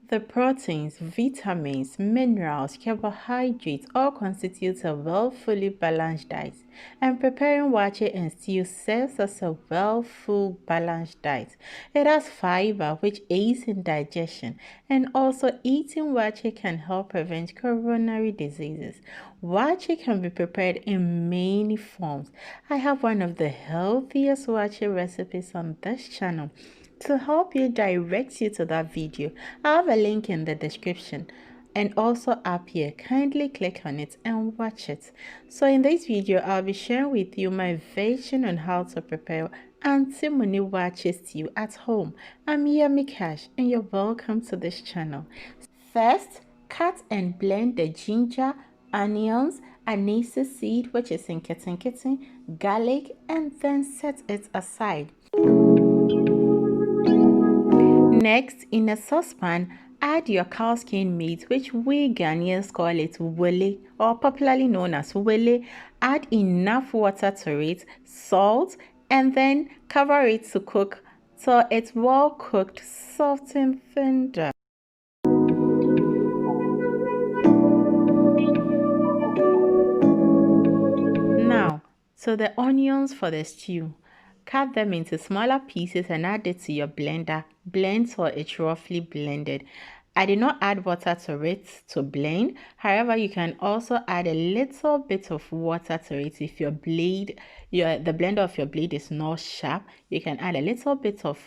The proteins, vitamins, minerals, carbohydrates all constitute a fully balanced diet, and preparing waakye and stew serves as a full balanced diet. It has fiber which aids in digestion, and also eating waakye can help prevent coronary diseases. Waakye can be prepared in many forms. I have one of the healthiest waakye recipes on this channel. To help you direct you to that video, I have a link in the description and also up here. Kindly click on it and watch it. So in this video, I'll be sharing with you my version on how to prepare Aunty Muni Waakye Stew at home. I'm Yummy Cash and you're welcome to this channel. First, cut and blend the ginger, onions, anise seed, which is in kitten, garlic, and then set it aside. Next, in a saucepan, add your cow skin meat, which we Ghanaians call it wele, or popularly known as wele. Add enough water to it, salt, and then cover it to cook till it's well cooked, soft and tender. Now, to the onions for the stew. Cut them into smaller pieces and add it to your blender. Blend till it's roughly blended. I did not add water to it to blend. However, you can also add a little bit of water to it if your blade, the blender of your blade is not sharp. You can add a little bit of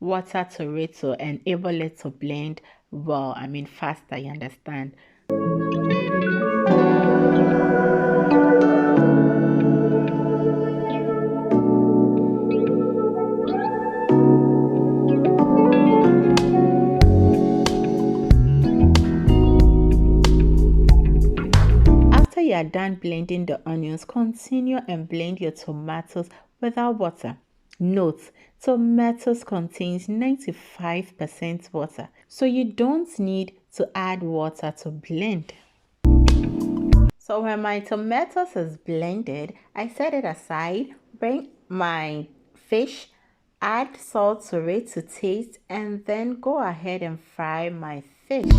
water to it to enable it to blend well. Faster, you understand. You are done blending the onions, continue and blend your tomatoes without water. Note, tomatoes contains 95% water, so you don't need to add water to blend. So when my tomatoes is blended, I set it aside, bring my fish, add salt to it to taste, and then go ahead and fry my fish.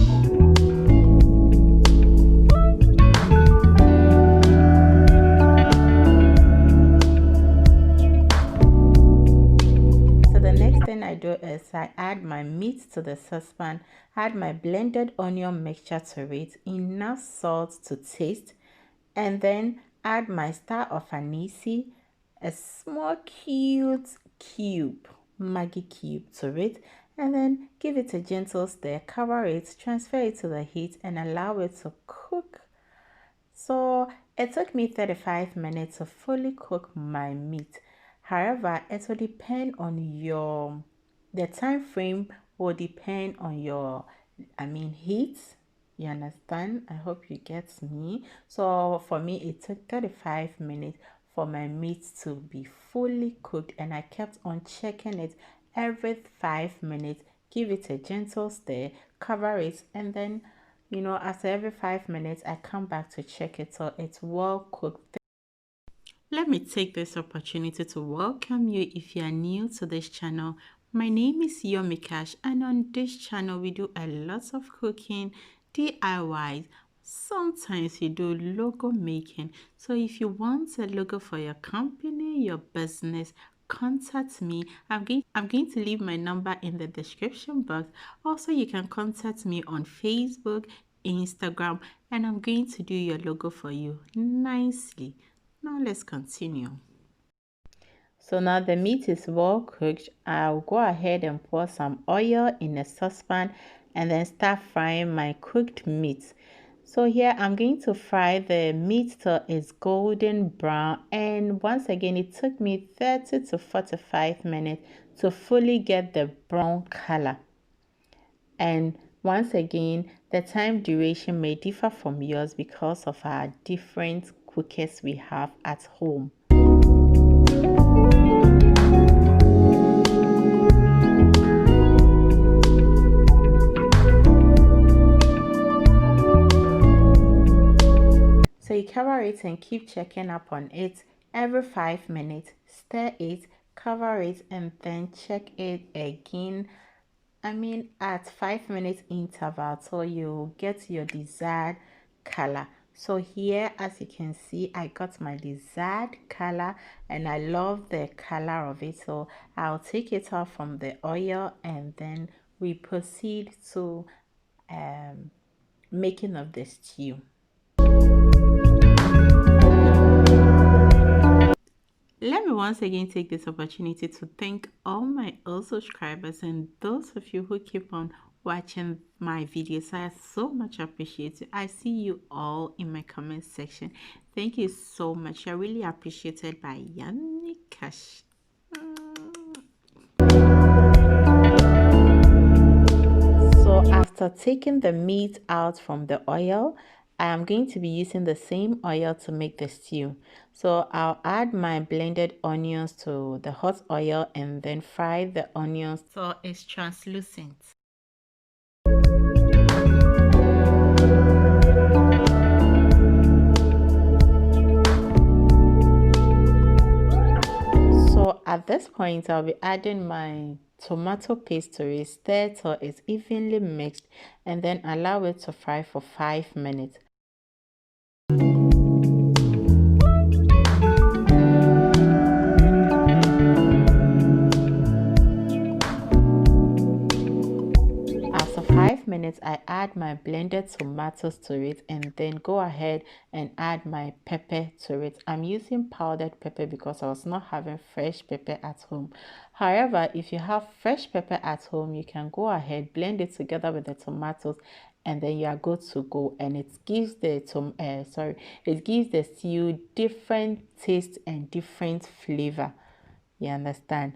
I do is I add my meat to the saucepan, add my blended onion mixture to it, enough salt to taste, and then add my star of anise, a small cute cube, Maggi cube to it, and then give it a gentle stir, cover it, transfer it to the heat, and allow it to cook. So it took me 35 minutes to fully cook my meat. However, it will depend on the time frame will depend on your heat. You understand? I hope you get me. So for me, it took 35 minutes for my meat to be fully cooked, and I kept on checking it every 5 minutes. Give it a gentle stir, cover it, and then after every 5 minutes I come back to check it so it's well cooked. Let me take this opportunity to welcome you if you are new to this channel. My name is Yummy Cash, and on this channel we do a lot of cooking, DIYs. Sometimes we do logo making. So if you want a logo for your company, your business, contact me. I'm going to leave my number in the description box. Also, you can contact me on Facebook, Instagram, and I'm going to do your logo for you nicely. Now let's continue. So now the meat is well cooked. I'll go ahead and pour some oil in a saucepan and then start frying my cooked meat. So here I'm going to fry the meat till it's golden brown, and once again it took me 30 to 45 minutes to fully get the brown color. And once again, the time duration may differ from yours because of our different cookers we have at home. So you cover it and keep checking up on it every 5 minutes. Stir it, cover it, and then check it again at 5 minutes interval, so you get your desired color. So here, as you can see, I got my desired color and I love the color of it. So I'll take it off from the oil and then we proceed to making of the stew. Let me once again take this opportunity to thank all my old subscribers and those of you who keep on watching my videos. I so much appreciate it. I see you all in my comment section. Thank you so much. I really appreciate it. By Yannick. So after taking the meat out from the oil, I am going to be using the same oil to make the stew. So I'll add my blended onions to the hot oil and then fry the onions so it's translucent. So at this point, I'll be adding my tomato paste to it, stir till it's evenly mixed, and then allow it to fry for 5 minutes. After 5 minutes, I add my blended tomatoes to it and then go ahead and add my pepper to it. I'm using powdered pepper because I was not having fresh pepper at home. However, if you have fresh pepper at home, you can go ahead, blend it together with the tomatoes, and then you are good to go. And it gives the stew different taste and different flavor. You understand?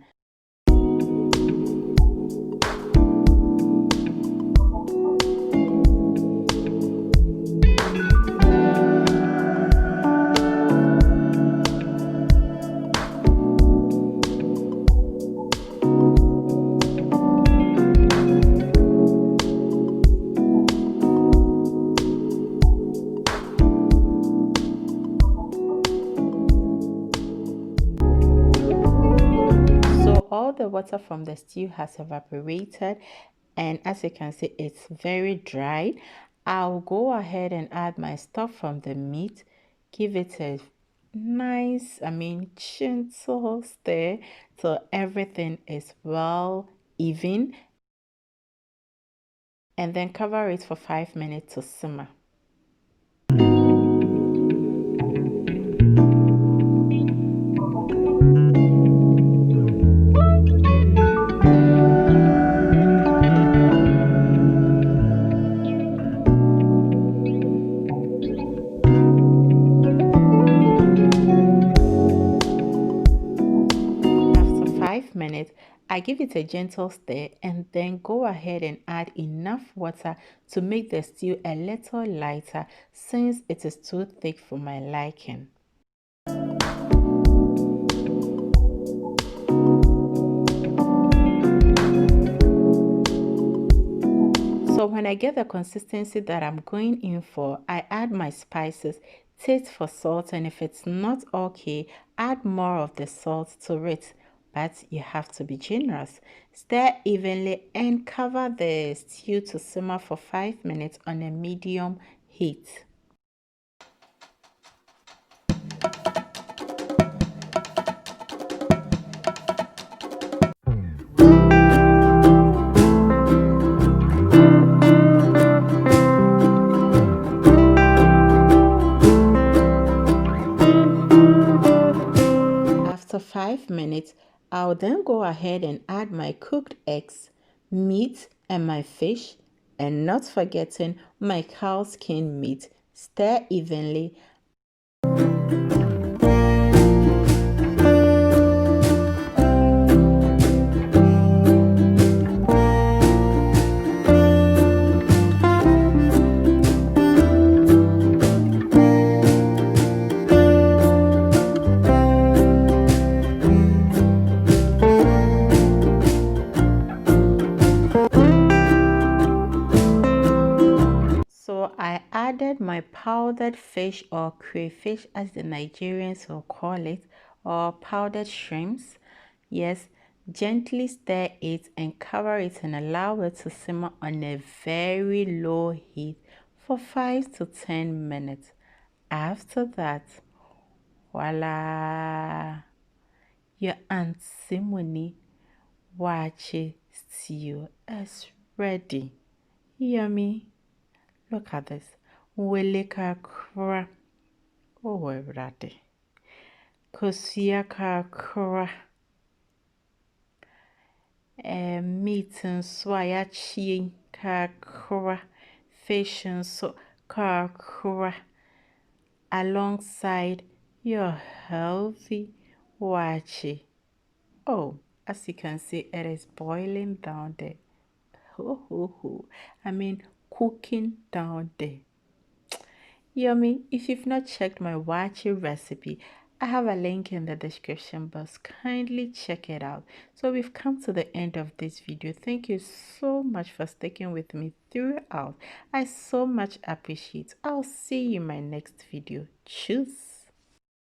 All the water from the stew has evaporated, and as you can see, it's very dry. I'll go ahead and add my stuff from the meat, give it a nice, gentle stir so everything is well even, and then cover it for 5 minutes to simmer. Minutes, I give it a gentle stir and then go ahead and add enough water to make the stew a little lighter since it is too thick for my liking. So when I get the consistency that I'm going in for, I add my spices, taste for salt, and if it's not okay, add more of the salt to it. But you have to be generous. Stir evenly and cover the stew to simmer for 5 minutes on a medium heat. After 5 minutes, I'll then go ahead and add my cooked eggs, meat, and my fish, and not forgetting my cow skin meat. Stir evenly. I added my powdered fish or crayfish as the Nigerians will call it, or powdered shrimps. Yes, Gently stir it and cover it and allow it to simmer on a very low heat for 5 to 10 minutes. After that, voila, your Aunty Muni Waakye Stew is ready. Yummy. Look at this. Wele kakra. Oh, everybody. Kosia kakra. Meat nso a yɛakyie kakra. Fish nso kakra. Alongside your healthy waakye. Oh, as you can see, it is boiling down there. I mean, cooking down there. Yummy. If you've not checked my waakye recipe, I have a link in the description box. Kindly check it out. So we've come to the end of this video. Thank you so much for sticking with me throughout. I so much appreciate. I'll see you in my next video. Cheers.